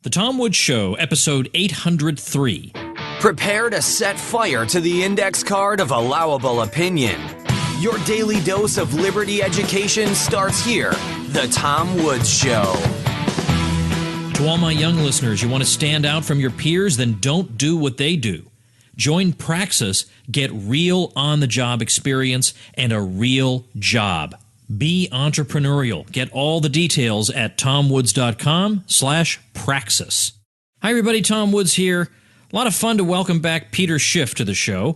The Tom Woods Show, episode 803. Prepare to set fire to the index card of allowable opinion. Your daily dose of liberty education starts here. The Tom Woods Show. To all my young listeners, you want to stand out from your peers? Then don't do what they do. Join Praxis, get real on-the-job experience and a real job. Be entrepreneurial. Get all the details at tomwoods.com/praxis. Hi, everybody. Tom Woods here. A lot of fun to welcome back Peter Schiff to the show.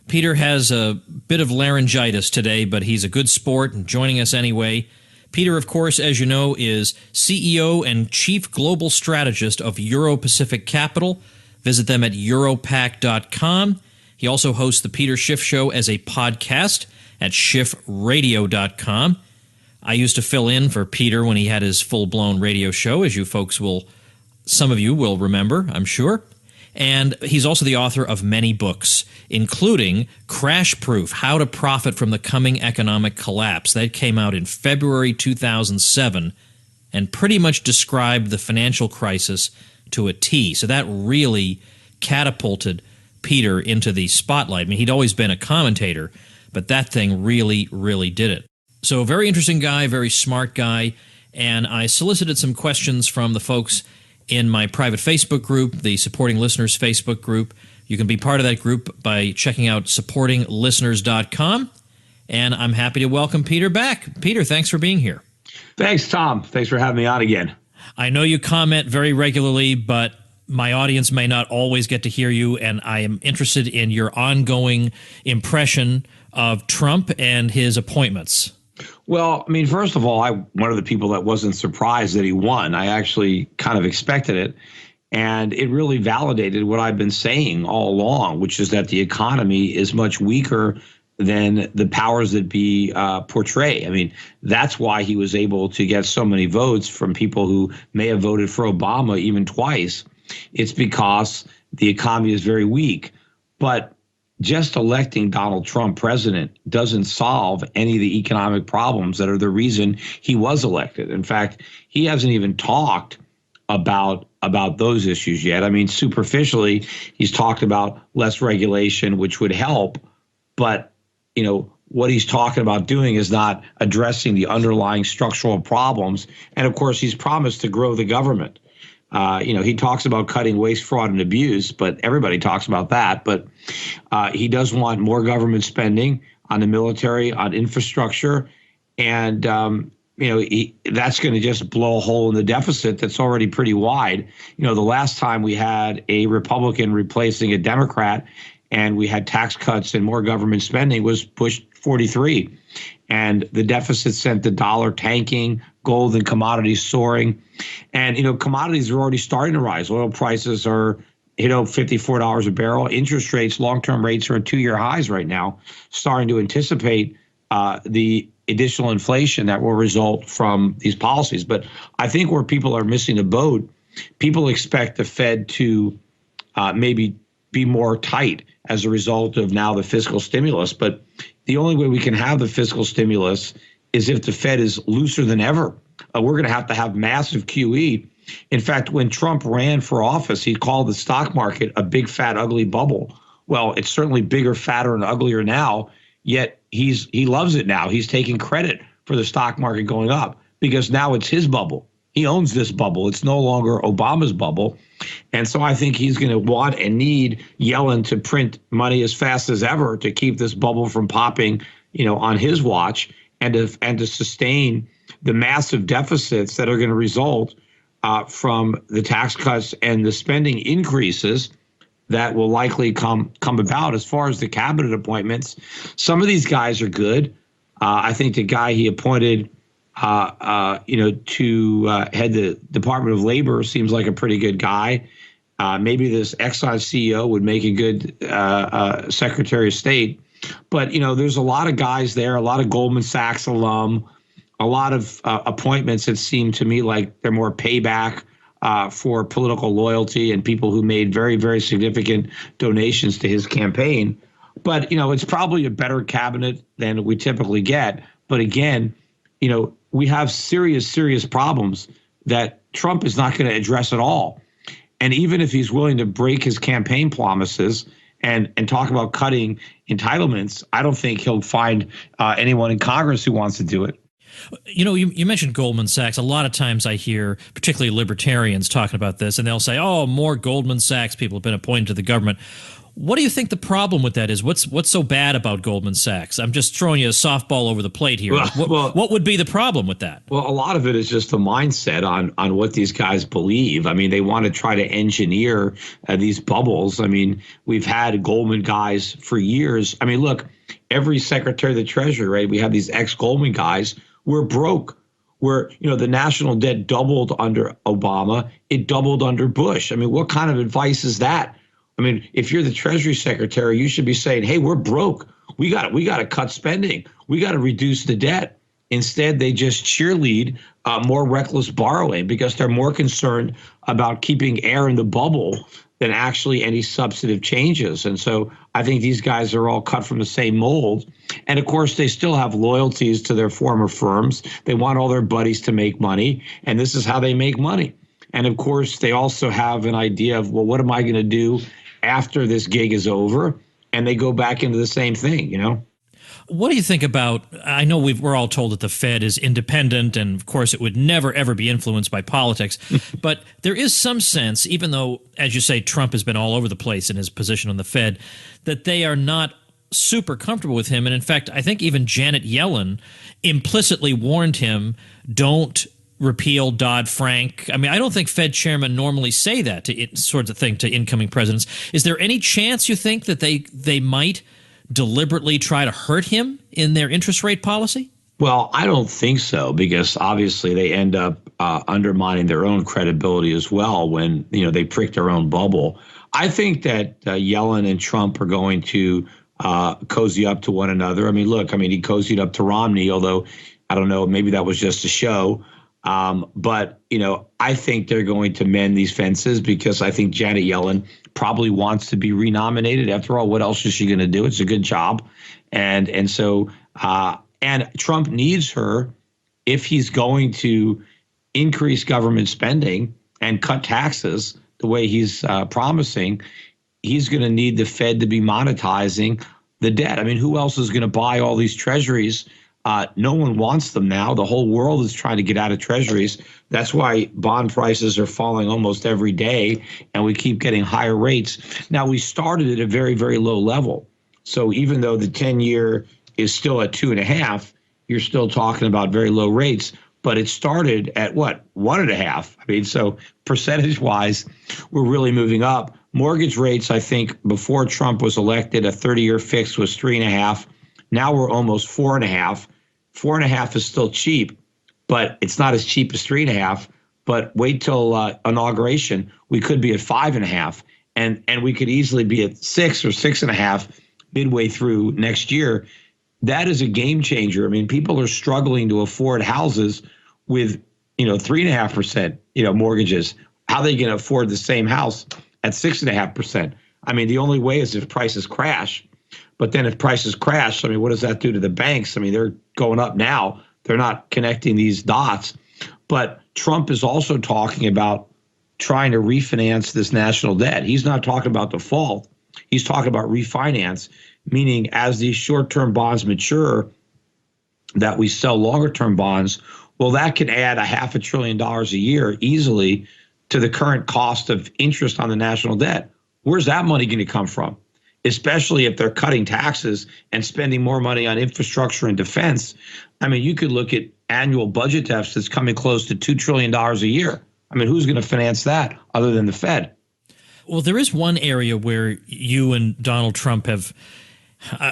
Peter has a bit of laryngitis today, but he's a good sport and joining us anyway. Peter, of course, as you know, is CEO and Chief Global Strategist of Euro-Pacific Capital. Visit them at europac.com. He also hosts the Peter Schiff Show as a podcast at schiffradio.com. I used to fill in for Peter when he had his full-blown radio show, as you folks some of you will remember, I'm sure. And he's also the author of many books, including Crash Proof, How to Profit from the Coming Economic Collapse. That came out in February 2007 and pretty much described the financial crisis to a T. So that really catapulted Peter into the spotlight. I mean, he'd always been a commentator, but that thing really, really did it. So very interesting guy, very smart guy, and I solicited some questions from the folks in my private Facebook group, the Supporting Listeners Facebook group. You can be part of that group by checking out supportinglisteners.com, and I'm happy to welcome Peter back. Peter, thanks for being here. Thanks, Tom. Thanks for having me on again. I know you comment very regularly, but my audience may not always get to hear you, and I am interested in your ongoing impression of Trump and his appointments. Well, I mean, first of all, I'm one of the people that wasn't surprised that he won. I actually kind of expected it. And it really validated what I've been saying all along, which is that the economy is much weaker than the powers that be portray. I mean, that's why he was able to get so many votes from people who may have voted for Obama even twice. It's because the economy is very weak. But just electing Donald Trump president doesn't solve any of the economic problems that are the reason he was elected. In fact, he hasn't even talked about those issues yet. I mean, superficially, he's talked about less regulation, which would help. But, you know, what he's talking about doing is not addressing the underlying structural problems. And of course, he's promised to grow the government. He talks about cutting waste, fraud, and abuse, but everybody talks about that. But he does want more government spending on the military, on infrastructure. And, that's going to just blow a hole in the deficit that's already pretty wide. You know, the last time we had a Republican replacing a Democrat and we had tax cuts and more government spending was Bush 43. And the deficit sent the dollar tanking, gold and commodities soaring. And, commodities are already starting to rise. Oil prices are, $54 a barrel. Interest rates, long-term rates are at 2-year highs right now, starting to anticipate the additional inflation that will result from these policies. But I think where people are missing the boat, people expect the Fed to maybe be more tight as a result of now the fiscal stimulus. But the only way we can have the fiscal stimulus is if the Fed is looser than ever. We're going to have massive QE. In fact, when Trump ran for office, he called the stock market a big, fat, ugly bubble. Well, it's certainly bigger, fatter, and uglier now, yet he loves it now. He's taking credit for the stock market going up because now it's his bubble. He owns this bubble. It's no longer Obama's bubble. And so I think he's going to want and need Yellen to print money as fast as ever to keep this bubble from popping, on his watch and to sustain the massive deficits that are going to result from the tax cuts and the spending increases that will likely come about. As far as the cabinet appointments, some of these guys are good. I think the guy he appointed to head the Department of Labor seems like a pretty good guy. Maybe this Exxon CEO would make a good Secretary of State. But, there's a lot of guys there, a lot of Goldman Sachs alum, a lot of appointments that seem to me like they're more payback for political loyalty and people who made very, very significant donations to his campaign. But, it's probably a better cabinet than we typically get. But again, we have serious, serious problems that Trump is not going to address at all. And even if he's willing to break his campaign promises and talk about cutting entitlements, I don't think he'll find anyone in Congress who wants to do it. You know, you mentioned Goldman Sachs. A lot of times I hear, particularly libertarians, talking about this, and they'll say, oh, more Goldman Sachs people have been appointed to the government. What do you think the problem with that is? What's so bad about Goldman Sachs? I'm just throwing you a softball over the plate here. What would be the problem with that? Well, a lot of it is just the mindset on what these guys believe. I mean, they want to try to engineer these bubbles. I mean, we've had Goldman guys for years. I mean, look, every Secretary of the Treasury, right? We have these ex-Goldman guys. We're broke. The national debt doubled under Obama. It doubled under Bush. I mean, what kind of advice is that? I mean, if you're the Treasury Secretary, you should be saying, hey, we're broke. We got to cut spending. We got to reduce the debt. Instead, they just cheerlead more reckless borrowing because they're more concerned about keeping air in the bubble than actually any substantive changes. And so I think these guys are all cut from the same mold. And of course, they still have loyalties to their former firms. They want all their buddies to make money. And this is how they make money. And of course, they also have an idea of, well, what am I going to do after this gig is over? And they go back into the same thing, you know? What do you think about, I know we're all told that the Fed is independent, and of course it would never, ever be influenced by politics, but there is some sense, even though, as you say, Trump has been all over the place in his position on the Fed, that they are not super comfortable with him. And in fact, I think even Janet Yellen implicitly warned him, don't repeal Dodd-Frank. I mean, I don't think Fed chairmen normally say that to sorts of thing to incoming presidents. Is there any chance, you think, that they might deliberately try to hurt him in their interest rate policy? Well, I don't think so, because obviously they end up undermining their own credibility as well when, they prick their own bubble. I think that Yellen and Trump are going to cozy up to one another. I mean, look, he cozied up to Romney, although I don't know, maybe that was just a show. But I think they're going to mend these fences because I think Janet Yellen probably wants to be renominated. After all, what else is she going to do? It's a good job. And so Trump needs her if he's going to increase government spending and cut taxes the way he's promising. He's going to need the Fed to be monetizing the debt. I mean, who else is going to buy all these treasuries? No one wants them now. The whole world is trying to get out of treasuries. That's why bond prices are falling almost every day, and we keep getting higher rates. Now, we started at a very, very low level. So even though the 10-year is still at 2.5, you're still talking about very low rates. But it started at what? 1.5. I mean, so percentage-wise, we're really moving up. Mortgage rates, I think, before Trump was elected, a 30-year fix was 3.5. Now we're almost 4.5. 4.5 is still cheap, but it's not as cheap as 3.5. But wait till inauguration, we could be at 5.5, and we could easily be at 6 or 6.5 midway through next year. That is a game changer. I mean, people are struggling to afford houses with 3.5% mortgages. How are they going to afford the same house at 6.5%? I mean, the only way is if prices crash. But then if prices crash, I mean, what does that do to the banks? I mean, they're going up now. They're not connecting these dots. But Trump is also talking about trying to refinance this national debt. He's not talking about default. He's talking about refinance, meaning as these short-term bonds mature, that we sell longer-term bonds. Well, that can add $500 billion a year easily to the current cost of interest on the national debt. Where's that money going to come from? Especially if they're cutting taxes and spending more money on infrastructure and defense. I mean, you could look at annual budget deficits coming close to $2 trillion a year. I mean, who's going to finance that other than the Fed? Well, there is one area where you and Donald Trump have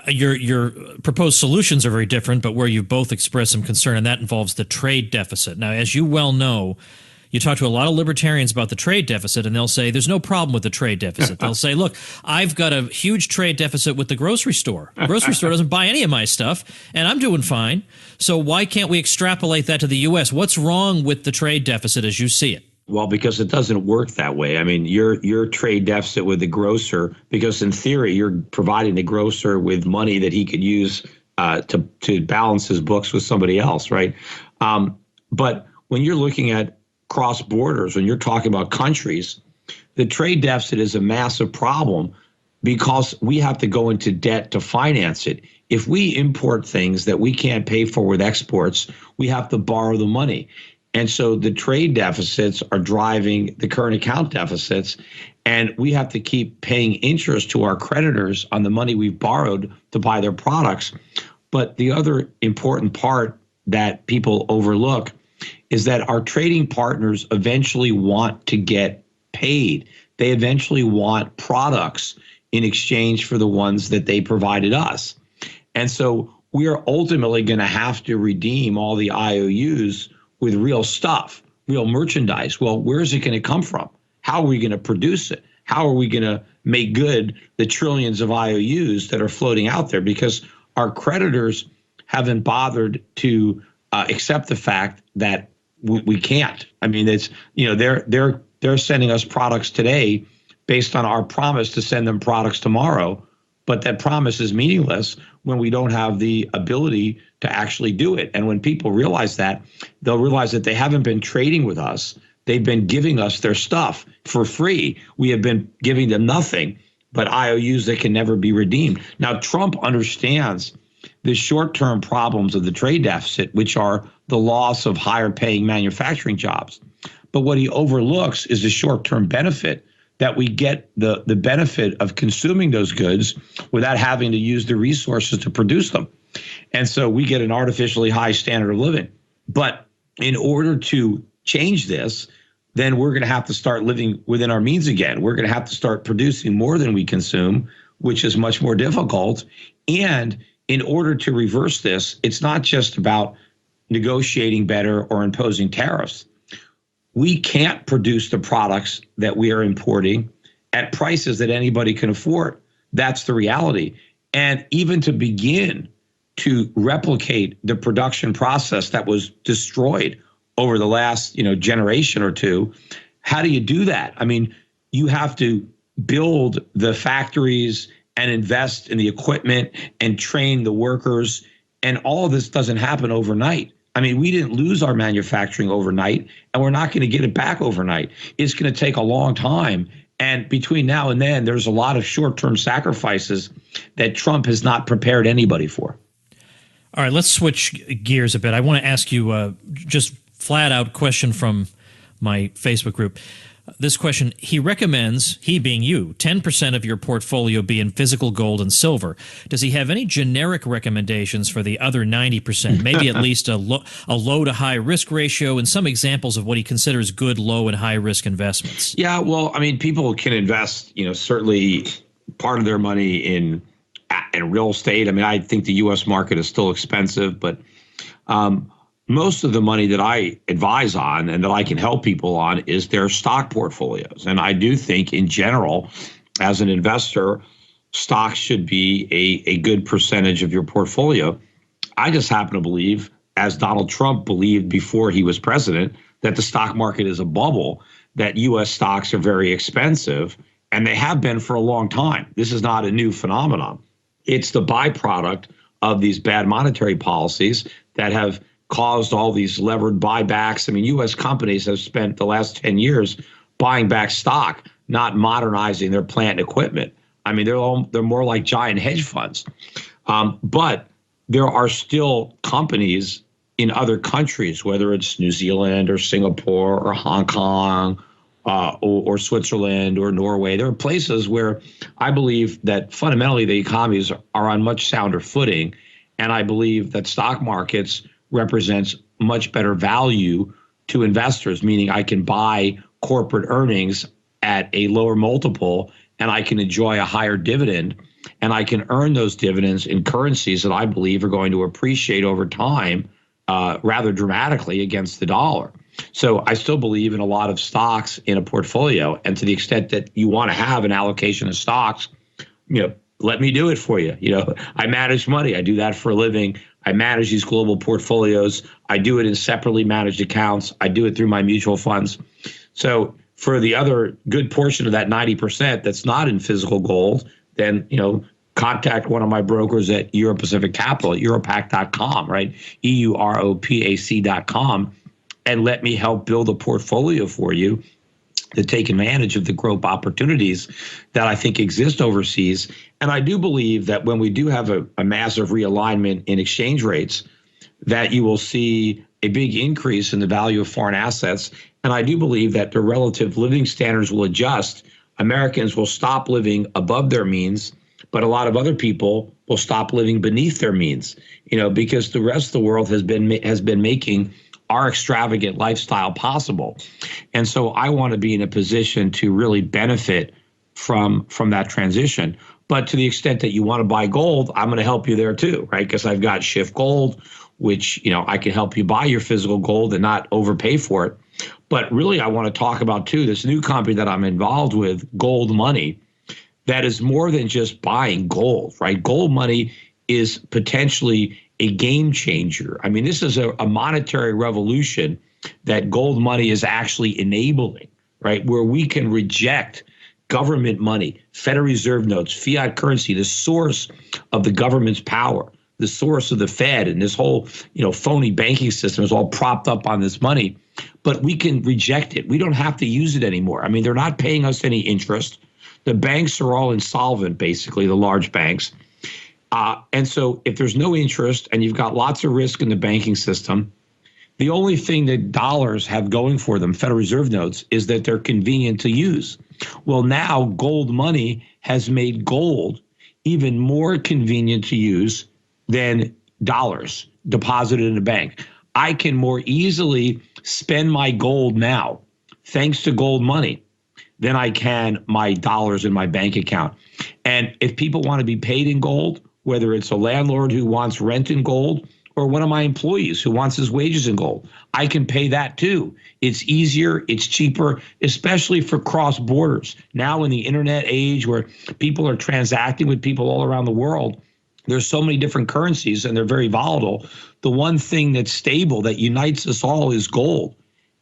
your proposed solutions are very different, but where you've both expressed some concern, and that involves the trade deficit. Now, as you well know, you talk to a lot of libertarians about the trade deficit, and they'll say there's no problem with the trade deficit. They'll say, look, I've got a huge trade deficit with the grocery store. The grocery store doesn't buy any of my stuff, and I'm doing fine. So why can't we extrapolate that to the U.S.? What's wrong with the trade deficit as you see it? Well, because it doesn't work that way. I mean, your trade deficit with the grocer, because in theory, you're providing the grocer with money that he could use to balance his books with somebody else, right? But when you're looking at cross borders, when you're talking about countries, The trade deficit is a massive problem because we have to go into debt to finance it. If we import things that we can't pay for with exports, we have to borrow the money. And so the trade deficits are driving the current account deficits, and we have to keep paying interest to our creditors on the money we've borrowed to buy their products. But the other important part that people overlook is that our trading partners eventually want to get paid. They eventually want products in exchange for the ones that they provided us. And so we are ultimately going to have to redeem all the IOUs with real stuff, real merchandise. Well, where is it going to come from? How are we going to produce it? How are we going to make good the trillions of IOUs that are floating out there? Because our creditors haven't bothered to accept the fact that we can't. I mean, it's, they're sending us products today based on our promise to send them products tomorrow, but that promise is meaningless when we don't have the ability to actually do it. And when people realize that, they'll realize that they haven't been trading with us. They've been giving us their stuff for free. We have been giving them nothing but IOUs that can never be redeemed. Now, Trump understands the short-term problems of the trade deficit, which are the loss of higher-paying manufacturing jobs. But what he overlooks is the short-term benefit that we get the benefit of consuming those goods without having to use the resources to produce them. And so we get an artificially high standard of living. But in order to change this, then we're going to have to start living within our means again. We're going to have to start producing more than we consume, which is much more difficult. And in order to reverse this, it's not just about negotiating better or imposing tariffs. We can't produce the products that we are importing at prices that anybody can afford. That's the reality. And even to begin to replicate the production process that was destroyed over the last, generation or two, how do you do that? I mean, you have to build the factories and invest in the equipment and train the workers. And all of this doesn't happen overnight. I mean, we didn't lose our manufacturing overnight, and we're not going to get it back overnight. It's going to take a long time. And between now and then, there's a lot of short-term sacrifices that Trump has not prepared anybody for. All right, let's switch gears a bit. I want to ask you just flat-out question from my Facebook group. This question, he recommends, he being you, 10% of your portfolio be in physical gold and silver. Does he have any generic recommendations for the other 90%? Maybe at least a low to high risk ratio and some examples of what he considers good low and high risk investments? Yeah, well, I mean, people can invest, certainly part of their money in real estate. I mean, I think the U.S. market is still expensive, but most of the money that I advise on and that I can help people on is their stock portfolios. And I do think in general, as an investor, stocks should be a good percentage of your portfolio. I just happen to believe, as Donald Trump believed before he was president, that the stock market is a bubble, that U.S. stocks are very expensive, and they have been for a long time. This is not a new phenomenon. It's the byproduct of these bad monetary policies that have caused all these levered buybacks. I mean, U.S. companies have spent the last 10 years buying back stock, not modernizing their plant and equipment. I mean, they're more like giant hedge funds. But there are still companies in other countries, whether it's New Zealand or Singapore or Hong Kong or Switzerland or Norway. There are places where I believe that fundamentally the economies are on much sounder footing. And I believe that stock markets represents much better value to investors, meaning I can buy corporate earnings at a lower multiple and I can enjoy a higher dividend, and I can earn those dividends in currencies that I believe are going to appreciate over time rather dramatically against the dollar. So I still believe in a lot of stocks in a portfolio, and to the extent that you want to have an allocation of stocks, let me do it for you. I manage money. I do that for a living. I manage these global portfolios. I do it in separately managed accounts. I do it through my mutual funds. So for the other good portion of that 90% that's not in physical gold, then, contact one of my brokers at Euro Pacific Capital at Europac.com, right? EUROPAC.com, and let me help build a portfolio for you to take advantage of the growth opportunities that I think exist overseas. And I do believe that when we do have a massive realignment in exchange rates, that you will see a big increase in the value of foreign assets. And I do believe that the relative living standards will adjust. Americans will stop living above their means, but a lot of other people will stop living beneath their means, because the rest of the world has been making our extravagant lifestyle possible. And so I want to be in a position to really benefit from that transition. But to the extent that you want to buy gold, I'm going to help you there too, right? Because I've got Schiff Gold, which, I can help you buy your physical gold and not overpay for it. But really, I want to talk about too, this new company that I'm involved with, Gold Money, that is more than just buying gold, right? Gold Money is potentially a game changer. I mean, this is a monetary revolution that Gold Money is actually enabling, right? Where we can reject government money, Federal Reserve notes, fiat currency, the source of the government's power, the source of the Fed, and this whole, phony banking system is all propped up on this money. But we can reject it. We don't have to use it anymore. I mean, they're not paying us any interest. The banks are all insolvent, basically, the large banks. And so if there's no interest and you've got lots of risk in the banking system, the only thing that dollars have going for them, Federal Reserve notes, is that they're convenient to use. Well, now Gold Money has made gold even more convenient to use than dollars deposited in a bank. I can more easily spend my gold now, thanks to Gold Money, than I can my dollars in my bank account. And if people want to be paid in gold, whether it's a landlord who wants rent in gold or one of my employees who wants his wages in gold, I can pay that too. It's easier, it's cheaper, especially for cross borders. Now in the internet age where people are transacting with people all around the world, there's so many different currencies and they're very volatile. The one thing that's stable that unites us all is gold.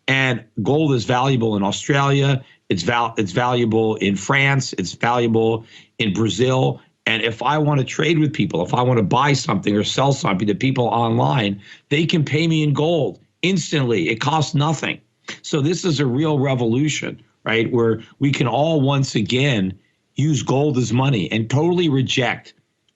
And gold is valuable in Australia. It's valuable in France. It's valuable in Brazil. And if I want to trade with people, if I want to buy something or sell something to people online, they can pay me in gold instantly. It costs nothing. So this is a real revolution, right? Where we can all once again use gold as money and totally reject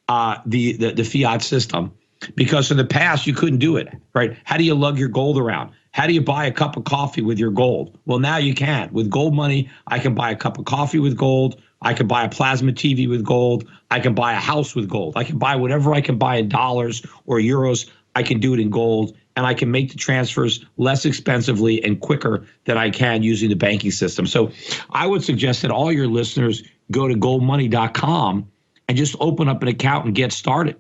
the fiat system. Because in the past, you couldn't do it, right? How do you lug your gold around? How do you buy a cup of coffee with your gold? Well, now you can. With Gold Money, I can buy a cup of coffee with gold. I can buy a plasma TV with gold. I can buy a house with gold. I can buy whatever I can buy in dollars or euros. I can do it in gold. And I can make the transfers less expensively and quicker than I can using the banking system. So I would suggest that all your listeners go to goldmoney.com and just open up an account and get started.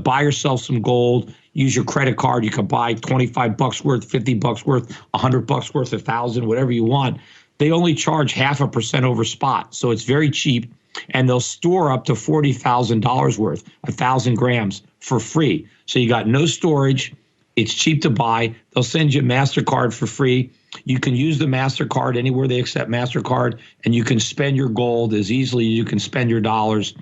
Buy yourself some gold, use your credit card. You can buy $25 worth, $50 worth, $100 worth, 1,000, whatever you want. They only charge 0.5% over spot. So it's very cheap. And they'll store up to $40,000 worth, 1,000 grams for free. So you got no storage. It's cheap to buy. They'll send you a MasterCard for free. You can use the MasterCard anywhere they accept MasterCard, and you can spend your gold as easily as you can spend your dollars.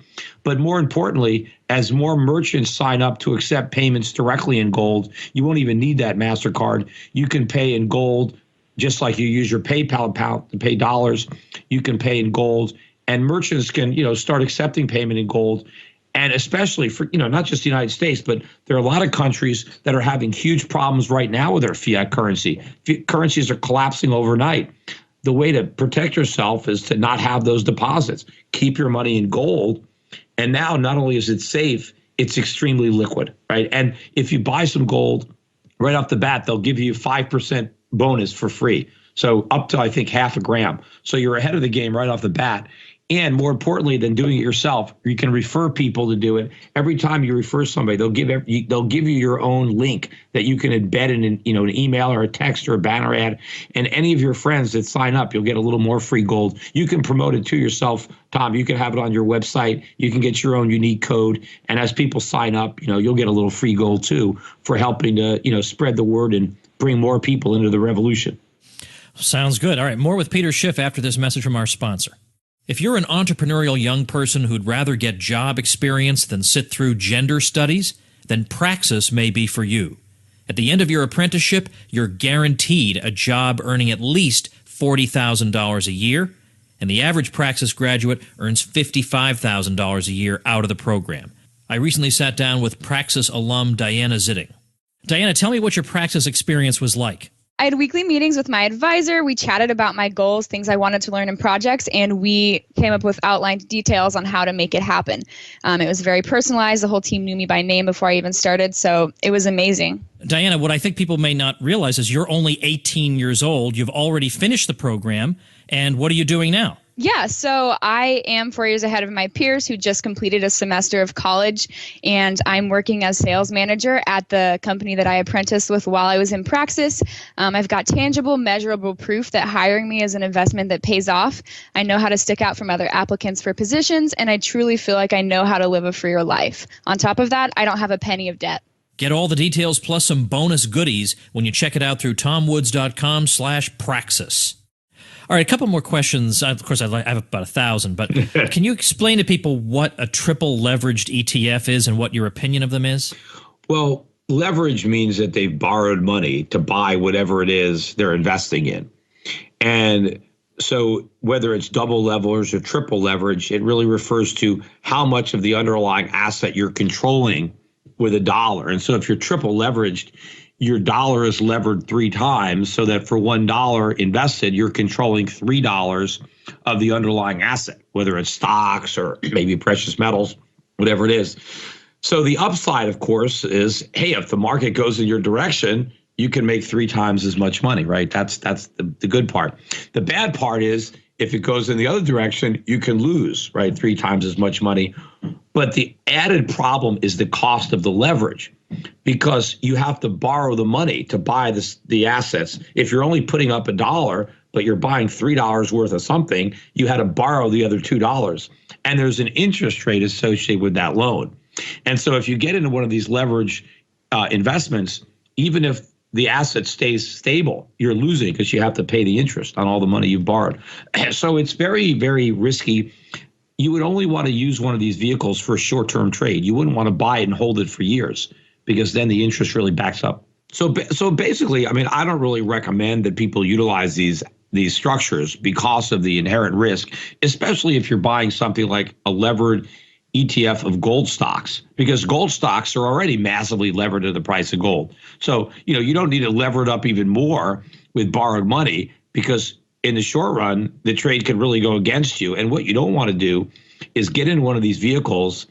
But more importantly, as more merchants sign up to accept payments directly in gold, you won't even need that MasterCard. You can pay in gold just like you use your PayPal account to pay dollars. You can pay in gold, and merchants can, start accepting payment in gold. And especially for, not just the United States, but there are a lot of countries that are having huge problems right now with their fiat currency. Currencies are collapsing overnight. The way to protect yourself is to not have those deposits. Keep your money in gold. And now not only is it safe, it's extremely liquid, right? And if you buy some gold right off the bat, they'll give you 5% bonus for free. So up to, I think, 0.5 gram. So you're ahead of the game right off the bat. And more importantly than doing it yourself, you can refer people to do it. Every time you refer somebody, they'll give you your own link that you can embed in an email or a text or a banner ad. And any of your friends that sign up, you'll get a little more free gold. You can promote it to yourself, Tom. You can have it on your website. You can get your own unique code. And as people sign up, you'll get a little free gold too for helping to spread the word and bring more people into the revolution. Sounds good. All right, more with Peter Schiff after this message from our sponsor. If you're an entrepreneurial young person who'd rather get job experience than sit through gender studies, then Praxis may be for you. At the end of your apprenticeship, you're guaranteed a job earning at least $40,000 a year, and the average Praxis graduate earns $55,000 a year out of the program. I recently sat down with Praxis alum Diana Zitting. Diana, tell me what your Praxis experience was like. I had weekly meetings with my advisor. We chatted about my goals, things I wanted to learn in projects, and we came up with outlined details on how to make it happen. It was very personalized. The whole team knew me by name before I even started, so it was amazing. Diana, what I think people may not realize is you're only 18 years old. You've already finished the program, and what are you doing now? Yeah, so I am 4 years ahead of my peers who just completed a semester of college, and I'm working as sales manager at the company that I apprenticed with while I was in Praxis. I've got tangible, measurable proof that hiring me is an investment that pays off. I know how to stick out from other applicants for positions, and I truly feel like I know how to live a freer life. On top of that, I don't have a penny of debt. Get all the details plus some bonus goodies when you check it out through tomwoods.com/praxis. All right, a couple more questions. Of course, I have about 1,000, but can you explain to people what a triple leveraged ETF is and what your opinion of them is? Well, leverage means that they've borrowed money to buy whatever it is they're investing in. And so whether it's double leverage or triple leverage, it really refers to how much of the underlying asset you're controlling with a dollar. And so if you're triple leveraged, your dollar is levered 3 times so that for $1 invested, you're controlling $3 of the underlying asset, whether it's stocks or maybe precious metals, whatever it is. So the upside, of course, is, hey, if the market goes in your direction, you can make 3 times as much money, right? That's the good part. The bad part is if it goes in the other direction, you can lose, right? 3 times as much money. But the added problem is the cost of the leverage, because you have to borrow the money to buy the assets. If you're only putting up $1, but you're buying $3 worth of something, you had to borrow the other $2. And there's an interest rate associated with that loan. And so if you get into one of these leverage investments, even if the asset stays stable, you're losing because you have to pay the interest on all the money you've borrowed. So it's very, very risky. You would only want to use one of these vehicles for a short-term trade. You wouldn't want to buy it and hold it for years, because then the interest really backs up. So basically, I mean, I don't really recommend that people utilize these structures because of the inherent risk, especially if you're buying something like a levered ETF of gold stocks, because gold stocks are already massively levered to the price of gold. So, you don't need to lever it up even more with borrowed money, because in the short run, the trade could really go against you. And what you don't want to do is get in one of these vehicles,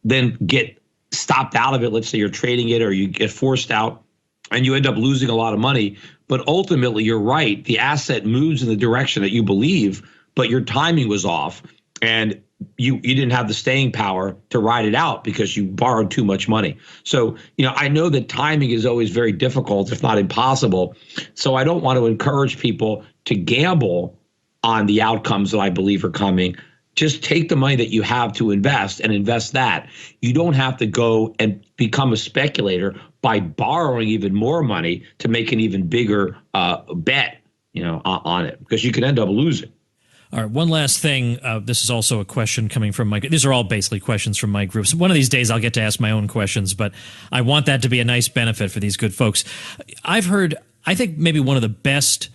then get stopped out of it. Let's say you're trading it or you get forced out and you end up losing a lot of money. But ultimately, you're right. The asset moves in the direction that you believe, but your timing was off and you didn't have the staying power to ride it out because you borrowed too much money. So, I know that timing is always very difficult, if not impossible. So I don't want to encourage people to gamble on the outcomes that I believe are coming. Just take the money that you have to invest and invest that. You don't have to go and become a speculator by borrowing even more money to make an even bigger bet, on it, because you could end up losing. All right, one last thing. This is also a question coming from Mike. These are all basically questions from my group. So one of these days I'll get to ask my own questions, but I want that to be a nice benefit for these good folks. I've heard, I think maybe one of the best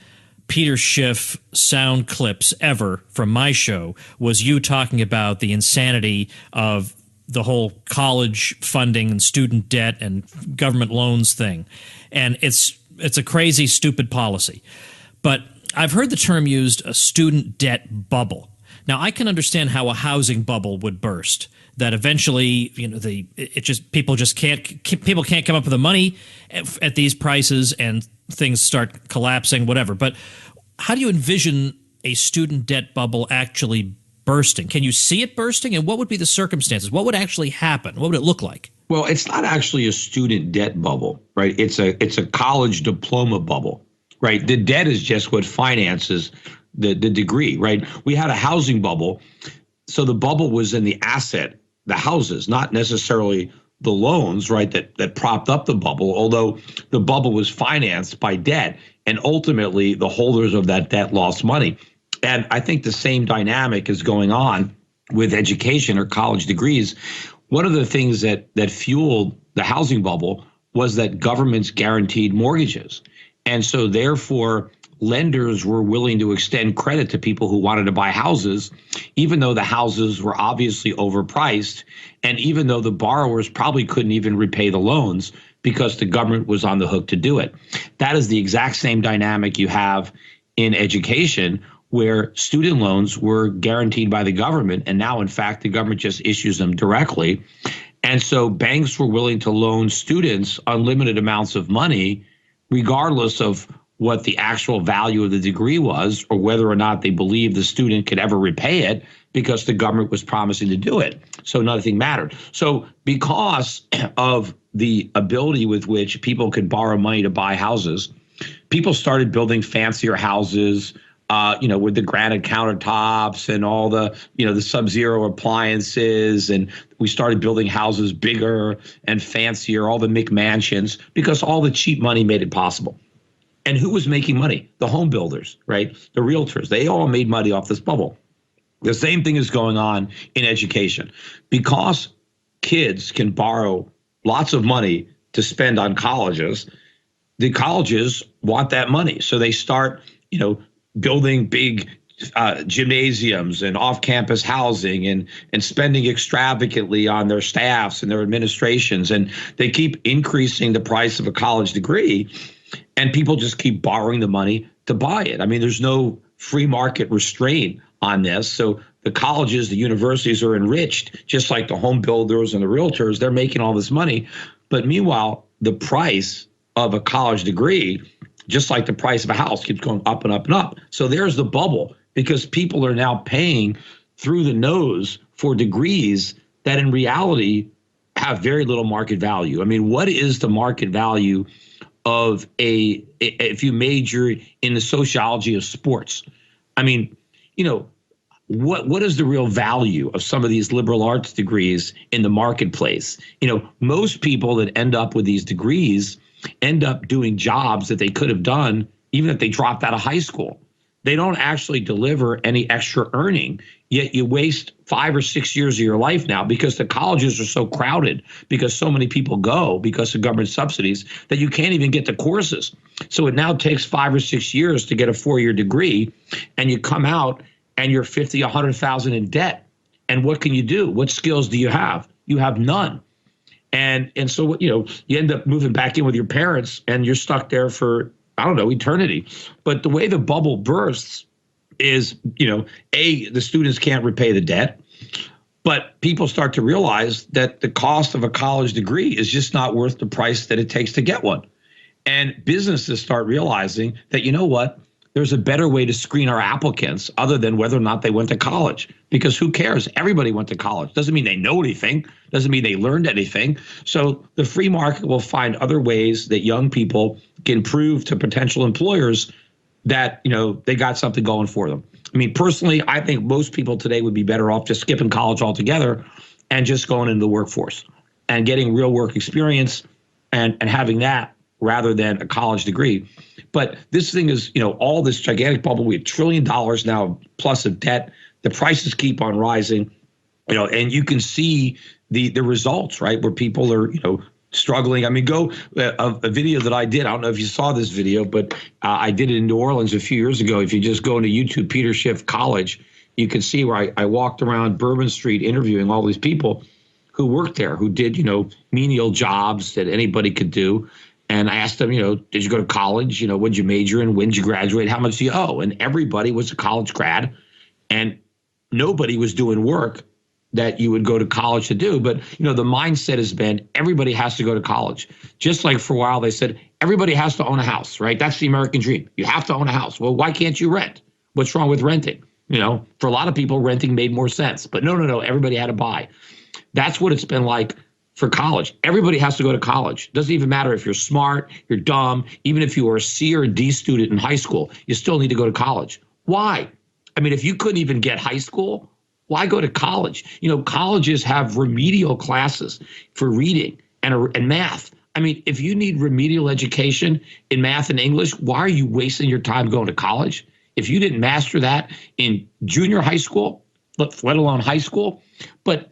Peter Schiff sound clips ever from my show was you talking about the insanity of the whole college funding and student debt and government loans thing. And it's a crazy, stupid policy. But I've heard the term used, a student debt bubble. Now, I can understand how a housing bubble would burst, that eventually, people can't come up with the money at these prices and things start collapsing, whatever. But how do you envision a student debt bubble actually bursting? Can you see it bursting? And what would be the circumstances? What would actually happen? What would it look like? Well, it's not actually a student debt bubble, right? It's a college diploma bubble. Right. The debt is just what finances the degree. Right. We had a housing bubble. So the bubble was in the asset, the houses, not necessarily the loans. Right. That propped up the bubble, although the bubble was financed by debt. And ultimately, the holders of that debt lost money. And I think the same dynamic is going on with education or college degrees. One of the things that fueled the housing bubble was that governments guaranteed mortgages. And so therefore, lenders were willing to extend credit to people who wanted to buy houses, even though the houses were obviously overpriced, and even though the borrowers probably couldn't even repay the loans because the government was on the hook to do it. That is the exact same dynamic you have in education, where student loans were guaranteed by the government, and now, in fact, the government just issues them directly. And so banks were willing to loan students unlimited amounts of money, regardless of what the actual value of the degree was or whether or not they believed the student could ever repay it, because the government was promising to do it. So nothing mattered. So because of the ability with which people could borrow money to buy houses, people started building fancier houses, with the granite countertops and all the Sub-Zero appliances. And we started building houses bigger and fancier, all the McMansions, because all the cheap money made it possible. And who was making money? The home builders, right? The realtors. They all made money off this bubble. The same thing is going on in education. Because kids can borrow lots of money to spend on colleges, the colleges want that money. So they start, building big gymnasiums and off-campus housing and spending extravagantly on their staffs and their administrations. And they keep increasing the price of a college degree, and people just keep borrowing the money to buy it. I mean, there's no free market restraint on this. So the colleges, the universities are enriched, just like the home builders and the realtors. They're making all this money. But meanwhile, the price of a college degree, just like the price of a house, keeps going up and up and up. So there's the bubble, because people are now paying through the nose for degrees that in reality have very little market value. I mean, what is the market value of if you major in the sociology of sports? I mean, what is the real value of some of these liberal arts degrees in the marketplace? Most people that end up with these degrees end up doing jobs that they could have done even if they dropped out of high school. They don't actually deliver any extra earning, yet you waste 5 or 6 years of your life now because the colleges are so crowded, because so many people go because of government subsidies, that you can't even get the courses. So it now takes 5 or 6 years to get a 4-year degree, and you come out and you're 50, 100,000 in debt. And what can you do? What skills do you have? You have none. And so, you end up moving back in with your parents, and you're stuck there for, eternity. But the way the bubble bursts is, the students can't repay the debt, but people start to realize that the cost of a college degree is just not worth the price that it takes to get one. And businesses start realizing that, there's a better way to screen our applicants other than whether or not they went to college. Because who cares? Everybody went to college. Doesn't mean they know anything. Doesn't mean they learned anything. So the free market will find other ways that young people can prove to potential employers that, they got something going for them. I mean, personally, I think most people today would be better off just skipping college altogether and just going into the workforce and getting real work experience and having that rather than a college degree. But this thing is, all this gigantic bubble. We have $1 trillion now plus of debt. The prices keep on rising, and you can see the results, right, where people are, struggling. I mean, go a video that I did. I don't know if you saw this video, but I did it in New Orleans a few years ago. If you just go into YouTube, Peter Schiff College, you can see where I walked around Bourbon Street interviewing all these people who worked there, who did, menial jobs that anybody could do. And I asked them, did you go to college? What did you major in? When did you graduate? How much do you owe? And everybody was a college grad, and nobody was doing work that you would go to college to do. But, the mindset has been everybody has to go to college. Just like for a while they said everybody has to own a house, right? That's the American dream. You have to own a house. Well, why can't you rent? What's wrong with renting? For a lot of people, renting made more sense. But no, everybody had to buy. That's what it's been like for college. Everybody has to go to college. Doesn't even matter if you're smart, you're dumb, even if you were a C or a D student in high school, you still need to go to college. Why? I mean, if you couldn't even get high school, why go to college? Colleges have remedial classes for reading and math. I mean, if you need remedial education in math and English, why are you wasting your time going to college? If you didn't master that in junior high school, let alone high school, but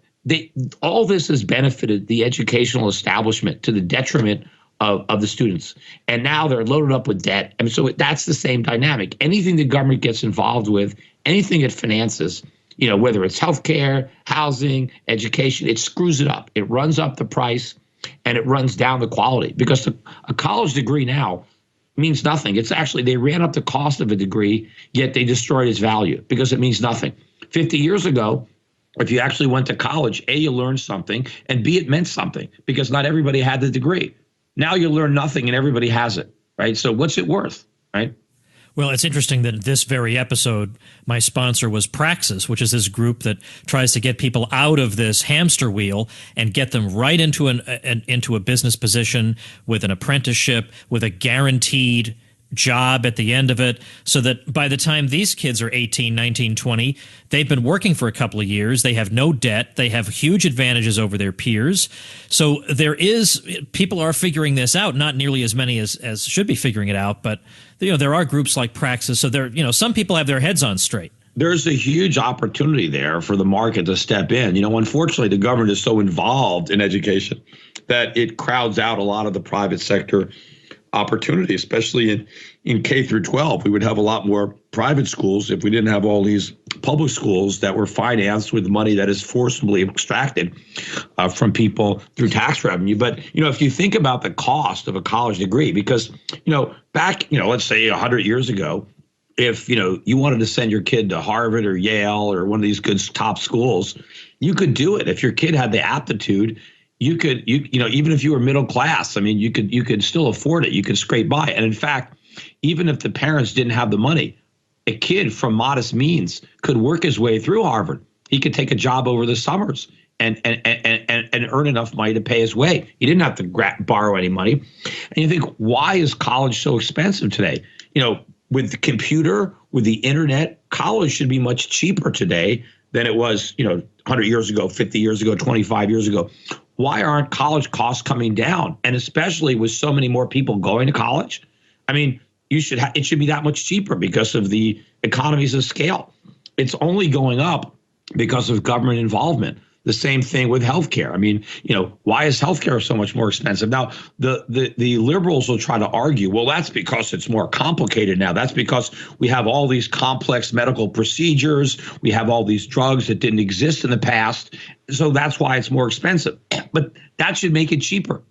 all this has benefited the educational establishment to the detriment of the students. And now they're loaded up with debt. And so that's the same dynamic. Anything the government gets involved with, anything it finances, whether it's healthcare, housing, education, it screws it up. It runs up the price and it runs down the quality, because a college degree now means nothing. It's actually, they ran up the cost of a degree, yet they destroyed its value because it means nothing. 50 years ago, if you actually went to college, A, you learned something, and B, it meant something, because not everybody had the degree. Now you learn nothing and everybody has it, right? So what's it worth, right? Well, it's interesting that this very episode, my sponsor was Praxis, which is this group that tries to get people out of this hamster wheel and get them right into into a business position with an apprenticeship, with a guaranteed job at the end of it, so that by the time these kids are 18, 19, 20, they've been working for a couple of years, they have no debt, they have huge advantages over their peers. So people are figuring this out, not nearly as many as should be figuring it out, but there are groups like Praxis, so some people have their heads on straight. There's a huge opportunity there for the market to step in. Unfortunately, the government is so involved in education that it crowds out a lot of the private sector opportunity, especially in K through 12. We would have a lot more private schools if we didn't have all these public schools that were financed with money that is forcibly extracted from people through tax revenue. But, if you think about the cost of a college degree, because, back, let's say 100 years ago, if, you wanted to send your kid to Harvard or Yale or one of these good top schools, you could do it. If your kid had the aptitude, you could, even if you were middle class, you could still afford it. You could scrape by. And in fact, even if the parents didn't have the money, a kid from modest means could work his way through Harvard. He could take a job over the summers and earn enough money to pay his way. He didn't have to borrow any money. And you think, why is college so expensive today? With the computer, with the internet, college should be much cheaper today than it was, 100 years ago, 50 years ago, 25 years ago. Why aren't college costs coming down? And especially with so many more people going to college, it should be that much cheaper because of the economies of scale. It's only going up because of government involvement. The same thing with healthcare. Why is healthcare so much more expensive? Now, the liberals will try to argue, well, that's because it's more complicated now. That's because we have all these complex medical procedures. We have all these drugs that didn't exist in the past. So that's why it's more expensive. But that should make it cheaper.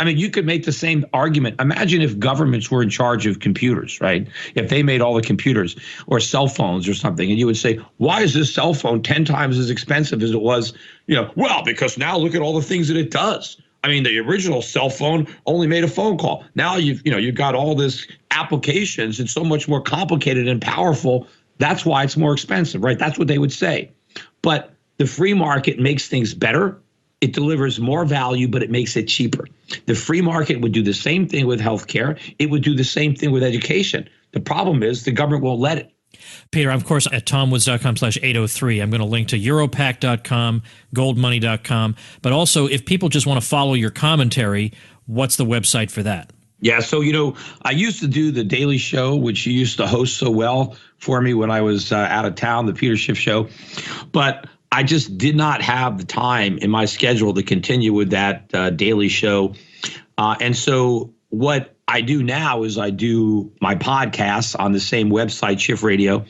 You could make the same argument. Imagine if governments were in charge of computers, right? If they made all the computers or cell phones or something, and you would say, why is this cell phone 10 times as expensive as it was? Well, because now look at all the things that it does. The original cell phone only made a phone call. Now you've got all this applications. It's so much more complicated and powerful. That's why it's more expensive, right? That's what they would say. But the free market makes things better. It delivers more value, but it makes it cheaper. The free market would do the same thing with healthcare. It would do the same thing with education. The problem is the government won't let it. Peter, of course, at tomwoods.com/803, I'm going to link to Europac.com, goldmoney.com. But also, if people just want to follow your commentary, what's the website for that? Yeah, so, I used to do the Daily Show, which you used to host so well for me when I was out of town, the Peter Schiff Show. But I just did not have the time in my schedule to continue with that daily show. And so what I do now is I do my podcasts on the same website, Schiff Radio.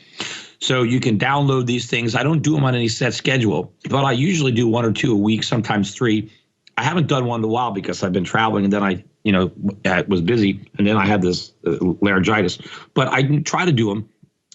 So you can download these things. I don't do them on any set schedule, but I usually do 1 or 2 a week, sometimes 3. I haven't done one in a while because I've been traveling, and then I was busy, and then I had this laryngitis. But I try to do them.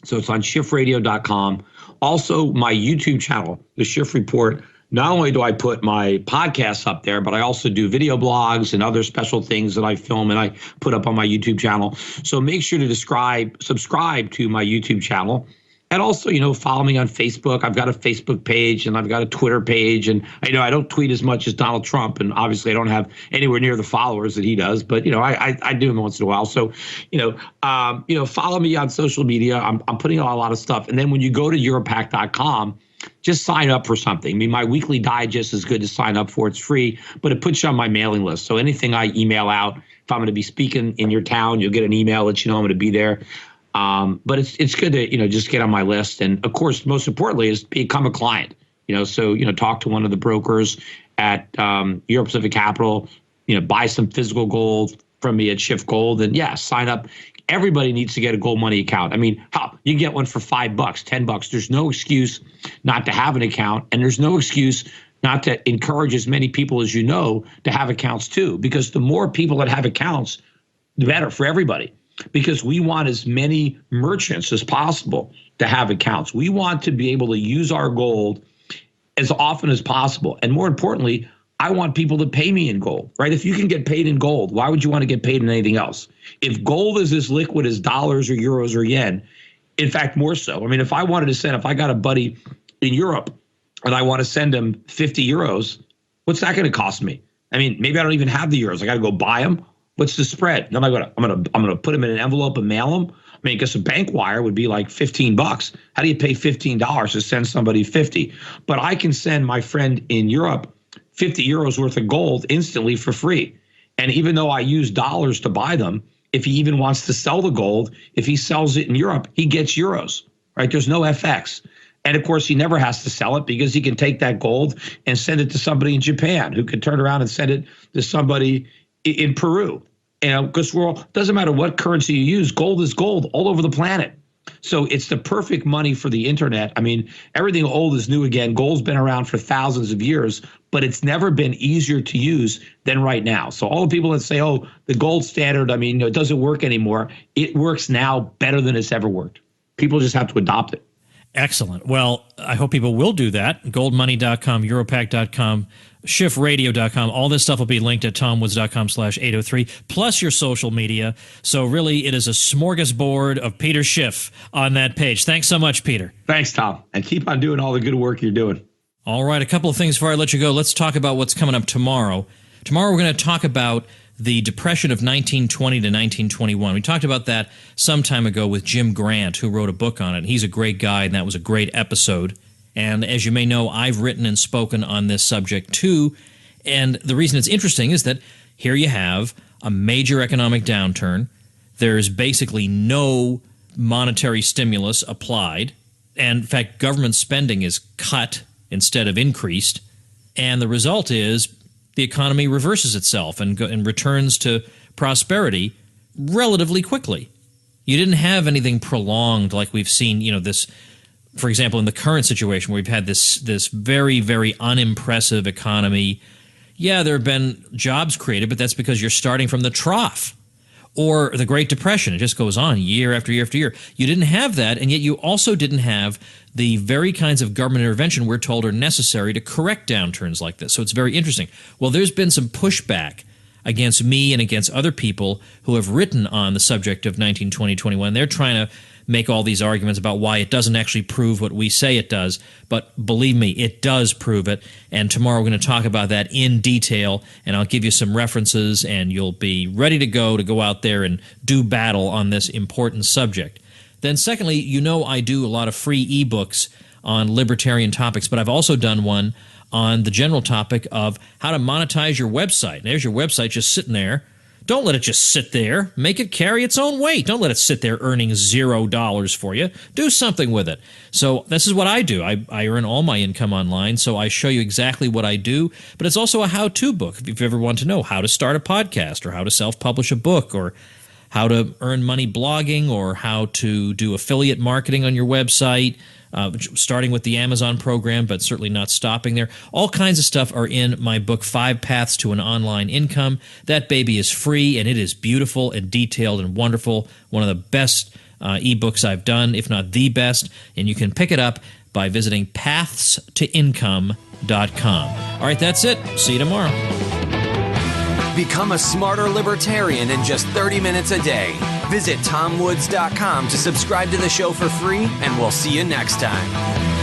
So it's on schiffradio.com. Also, my YouTube channel, The Schiff Report. Not only do I put my podcasts up there, but I also do video blogs and other special things that I film and I put up on my YouTube channel. So make sure to subscribe to my YouTube channel. And also, follow me on Facebook. I've got a Facebook page and I've got a Twitter page. And I don't tweet as much as Donald Trump. And obviously, I don't have anywhere near the followers that he does. But, I do them once in a while. So, follow me on social media. I'm putting out a lot of stuff. And then when you go to Europac.com, just sign up for something. My weekly digest is good to sign up for. It's free, but it puts you on my mailing list. So anything I email out, if I'm going to be speaking in your town, you'll get an email that I'm going to be there. But it's good to, just get on my list. And of course, most importantly is become a client, so, talk to one of the brokers at Euro Pacific Capital, buy some physical gold, from me at Schiff Gold. And yeah, sign up. Everybody needs to get a Gold Money account. I mean, you can get one for $5, $10. There's no excuse not to have an account. And there's no excuse not to encourage as many people as you know to have accounts too, because the more people that have accounts, the better for everybody, because we want as many merchants as possible to have accounts. We want to be able to use our gold as often as possible. And more importantly, I want people to pay me in gold, right? If you can get paid in gold, why would you want to get paid in anything else? If gold is as liquid as dollars or euros or yen, in fact, more so. I mean, if I got a buddy in Europe and I want to send him 50 euros, what's that going to cost me? I mean, maybe I don't even have the euros. I got to go buy them. What's the spread? Then I'm going to put them in an envelope and mail them. I mean, because a bank wire would be like $15. How do you pay $15 to send somebody 50? But I can send my friend in Europe 50 euros worth of gold instantly for free. And even though I use dollars to buy them, if he even wants to sell the gold, if he sells it in Europe, he gets euros, right? There's no FX. And of course, he never has to sell it because he can take that gold and send it to somebody in Japan who could turn around and send it to somebody in Peru. And because doesn't matter what currency you use, gold is gold all over the planet. So it's the perfect money for the internet. I mean, everything old is new again. Gold's been around for thousands of years, but it's never been easier to use than right now. So all the people that say, oh, the gold standard, I mean, it doesn't work anymore. It works now better than it's ever worked. People just have to adopt it. Excellent. Well, I hope people will do that. Goldmoney.com, Europac.com, SchiffRadio.com. All this stuff will be linked at tomwoods.com/803, plus your social media. So really, it is a smorgasbord of Peter Schiff on that page. Thanks so much, Peter. Thanks, Tom. And keep on doing all the good work you're doing. All right, a couple of things before I let you go. Let's talk about what's coming up tomorrow. Tomorrow we're going to talk about the Depression of 1920 to 1921. We talked about that some time ago with Jim Grant, who wrote a book on it. He's a great guy, and that was a great episode. And as you may know, I've written and spoken on this subject too. And the reason it's interesting is that here you have a major economic downturn. There's basically no monetary stimulus applied. And in fact, government spending is cut instead of increased. And the result is the economy reverses itself and returns to prosperity relatively quickly. You didn't have anything prolonged like we've seen, this, for example, in the current situation where we've had this very, very unimpressive economy. Yeah, there have been jobs created, but that's because you're starting from the trough. Or the Great Depression, it just goes on year after year after year. You didn't have that, and yet you also didn't have the very kinds of government intervention we're told are necessary to correct downturns like this. So it's very interesting. Well, there's been some pushback against me and against other people who have written on the subject of 1920-21. They're trying to make all these arguments about why it doesn't actually prove what we say it does. But believe me, it does prove it. And tomorrow we're going to talk about that in detail, and I'll give you some references, and you'll be ready to go out there and do battle on this important subject. Then secondly, I do a lot of free ebooks on libertarian topics, but I've also done one on the general topic of how to monetize your website. There's your website just sitting there. Don't let it just sit there. Make it carry its own weight. Don't let it sit there earning $0 for you. Do something with it. So this is what I do. I earn all my income online, so I show you exactly what I do. But it's also a how-to book if you ever want to know how to start a podcast or how to self-publish a book or how to earn money blogging or how to do affiliate marketing on your website, starting with the Amazon program, but certainly not stopping there. All kinds of stuff are in my book, 5 Paths to an Online Income. That baby is free, and it is beautiful and detailed and wonderful. One of the best ebooks I've done, if not the best, and you can pick it up by visiting pathstoincome.com. All right, that's it. See you tomorrow. Become a smarter libertarian in just 30 minutes a day. Visit TomWoods.com to subscribe to the show for free, and we'll see you next time.